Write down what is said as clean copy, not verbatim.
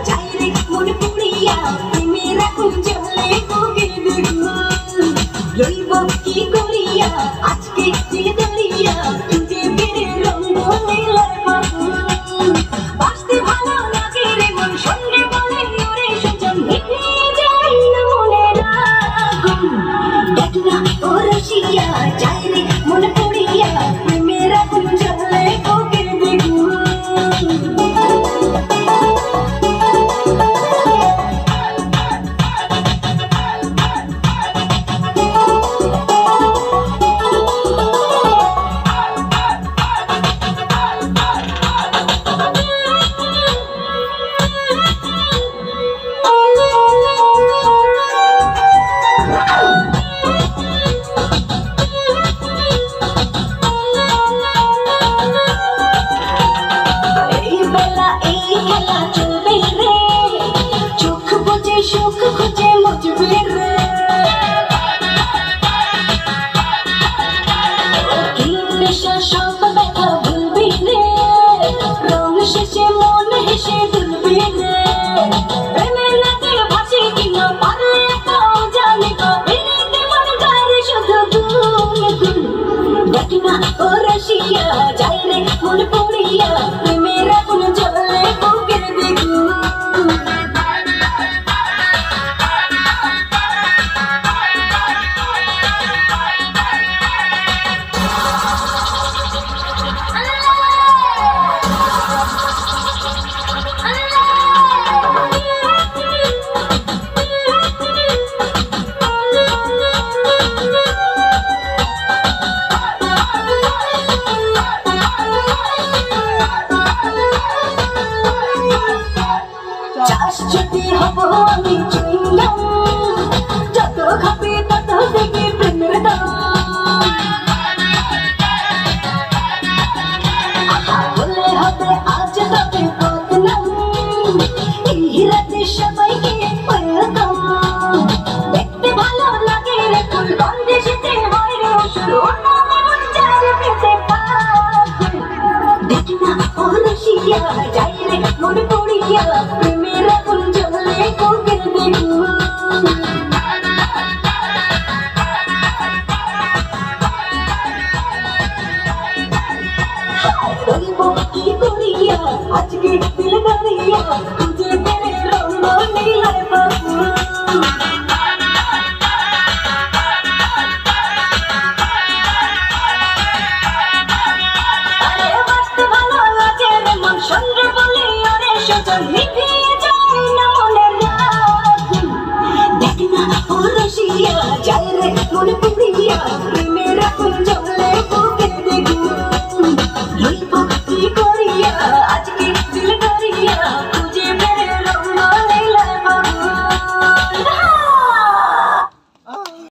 যাই রে মন পুড়িয়া প্রেমের আগুন জ্বলে বুকের দ্বিগুণ লইব কি করিয়া আজকে দিল দরিয়া খুঁজে পেরে রঙ নীলার বাবুল বাঁচতে ভালো লাগে রে মন সঙ্গে বলে ওরে সজন নিভিয়ে যায় না মনের আগুন দেখনা ও রসিয়া যাই রে মন পুড়িয়া প্রেমের আগুন জ্বলে বুকের দ্বিগুণ খেলা চলবে রে চোখ বুঝে সুখ খুঁজে মজবে রে কি নেশা সব ব্যথা ভুলবি রে রং শেষে মন হেসে দুলবি রে প্রেমের রাতে ভাসি কিনা পারলে একাও জানি বেরিতে মন যায় রে শুধু গুন গুন দেখি না ও রসিয়া যাই রে মন পুড়িয়া প্রেমের আগুন জ্বলে বুকের দ্বিগুণ যদি হব আমি চুইলাম যত খাবে তত দেখে প্রেমের দাম বলে হবে আজ তবে বদনাম এই রাতে সবাইকে ওয়েলকাম দেখতে ভালো লাগে রে ফুল গন্ধে শীতে হয় রে অসুর ওর নামে মন চায় পেতে পাগল দেখি না ও রসিয়া যাই রে মন পড়িয়া প্রেমের আগুন জ্বলে বুকের দ্বিগুণ বলবো কি করিয়া আজকে দিল দরিয়া খুঁজে পেরে রঙ নীলার বাবুল